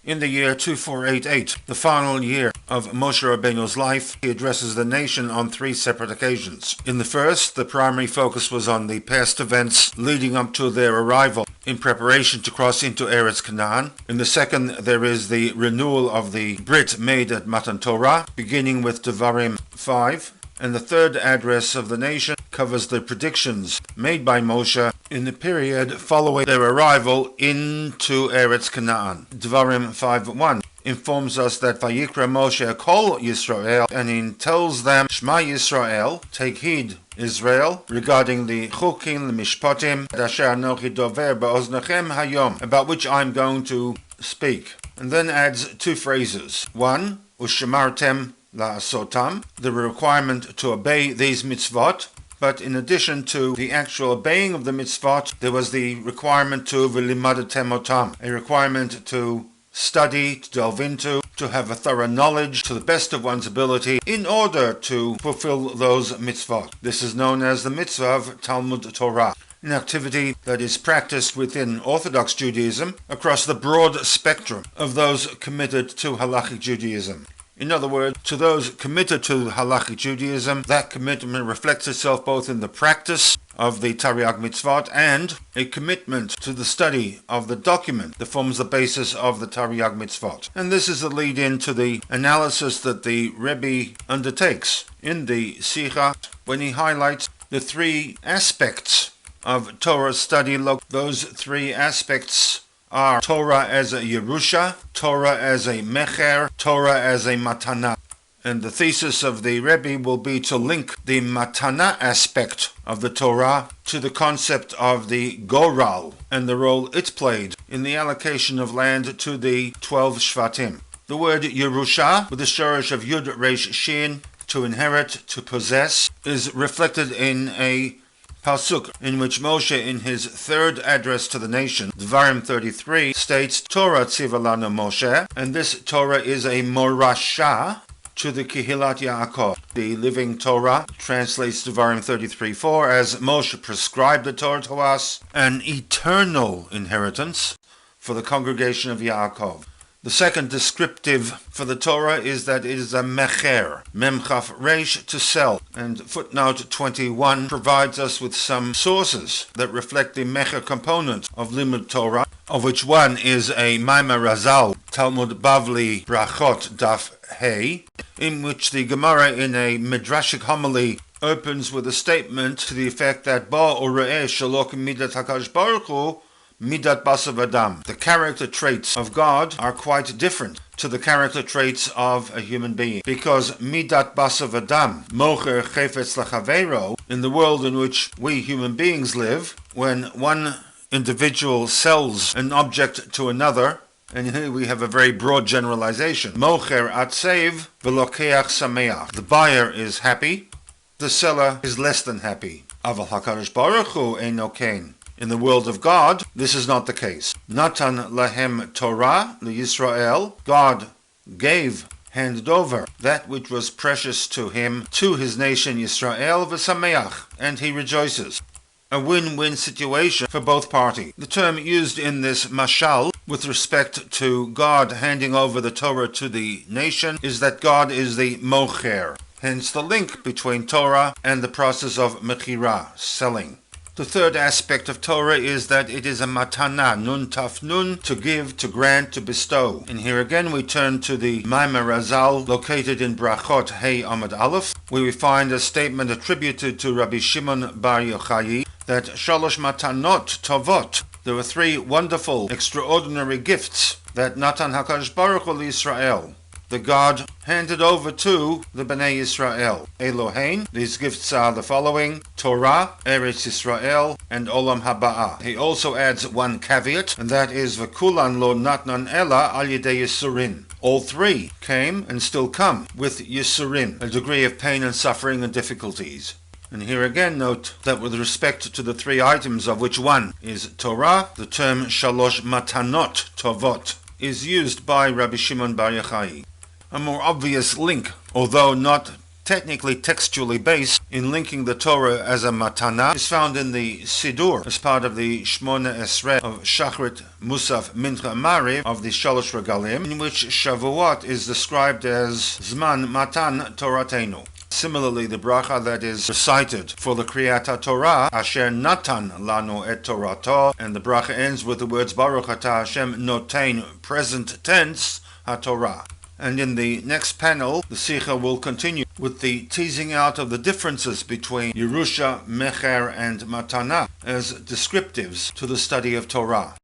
In the year 2488, the final year of Moshe Rabbeinu's life, he addresses the nation on 3 separate occasions. In the first, the primary focus was on the past events leading up to their arrival in preparation to cross into Eretz Canaan. In the second, there is the renewal of the Brit made at Matan Torah, beginning with Devarim 5. And the third address of the nation covers the predictions made by Moshe in the period following their arrival into Eretz Canaan. Devarim 5:1 informs us that Vayikra Moshe Kol Yisrael, and he tells them, Shema Yisrael, take heed, Israel, regarding the Chukim, the Mishpatim, Asher Anochi Dover Ba'oznechem Hayom, about which I'm going to speak. And then adds 2 phrases. 1, Ushemartem La'asotam, the requirement to obey these mitzvot, but in addition to the actual obeying of the mitzvot, there was the requirement to v'limadatem otam, a requirement to study, to delve into, to have a thorough knowledge to the best of one's ability in order to fulfill those mitzvot. This is known as the mitzvah of Talmud Torah, an activity that is practiced within Orthodox Judaism across the broad spectrum of those committed to Halachic Judaism. In other words, to those committed to Halachic Judaism, that commitment reflects itself both in the practice of the Tariag Mitzvot and a commitment to the study of the document that forms the basis of the Tariag Mitzvot. And this is the lead-in to the analysis that the Rebbe undertakes in the SICHAH when he highlights the 3 aspects of Torah study. Those 3 aspects are Torah as a Yerusha, Torah as a Mecher, Torah as a Matana. And the thesis of the Rebbe will be to link the Matana aspect of the Torah to the concept of the Goral and the role it played in the allocation of land to the 12 Shvatim. The word Yerusha, with the shorish of Yud Resh Shin, to inherit, to possess, is reflected in a Pasuk in which Moshe, in his 3rd address to the nation, Devarim 33, states, Torah tziva lanu Moshe, and this Torah is a morasha to the Kehilat Yaakov. The Living Torah translates Devarim 33:4 as Moshe prescribed the Torah to us, an eternal inheritance for the congregation of Yaakov. The second descriptive for the Torah is that it is a mecher, memchaf reish, to sell, and footnote 21 provides us with some sources that reflect the mecher component of Limud Torah, of which one is a Maimar Razal, Talmud Bavli Brachot Daf Hey, in which the Gemara in a Midrashic homily opens with a statement to the effect that Ba Ure'eh Shalok Midat HaKadosh Baruch Hu Midat Basav Adam. The character traits of God are quite different to the character traits of a human being, because Midat Basav Adam, Mocher Chefetz Lachaveiro, in the world in which we human beings live, when one individual sells an object to another, and here we have a very broad generalization, Mocher Atsev Velokeach Sameach. The buyer is happy, the seller is less than happy. Aval HaKadosh Baruch Hu Eino Kain. In the world of God, this is not the case. Natan lahem Torah Yisrael. God gave, handed over that which was precious to him, to his nation Yisrael v'sameach, and he rejoices. A win-win situation for both parties. The term used in this mashal with respect to God handing over the Torah to the nation is that God is the mocher. Hence the link between Torah and the process of mechira, selling. The third aspect of Torah is that it is a matana, nun taf nun, to give, to grant, to bestow. And here again we turn to the Maimar Razal, located in Brachot Hey Amud Aleph, where we find a statement attributed to Rabbi Shimon Bar Yochai that Shalosh Matanot Tovot, there were 3 wonderful, extraordinary gifts that Natan HaKadosh Baruch Hu Yisrael, the God, handed over to the Bnei Yisrael. Elohein, these gifts are the following: Torah, Eretz Yisrael, and Olam Haba'ah. He also adds one caveat, and that is V'kulan lo natnan ela al yedei Yisurin. All 3 came and still come with Yisurin, a degree of pain and suffering and difficulties. And here again note that with respect to the 3 items, of which one is Torah, the term Shalosh Matanot Tovot is used by Rabbi Shimon Bar Yochai. A more obvious link, although not technically textually based in linking the Torah as a matana, is found in the Sidur as part of the Shmona Esrei of Shachrit, Musaf, Mincha, Mariv of the Shalosh Regalim, in which Shavuot is described as Zman Matan Toratenu. Similarly, the bracha that is recited for the Kriyat Torah, Asher Natan Lanu et Torato, and the bracha ends with the words Baruch Atah Hashem Notein, present tense, HaTorah. And in the next panel, the SICHAH will continue with the teasing out of the differences between Yerusha, Mecher, and Matana as descriptives to the study of Torah.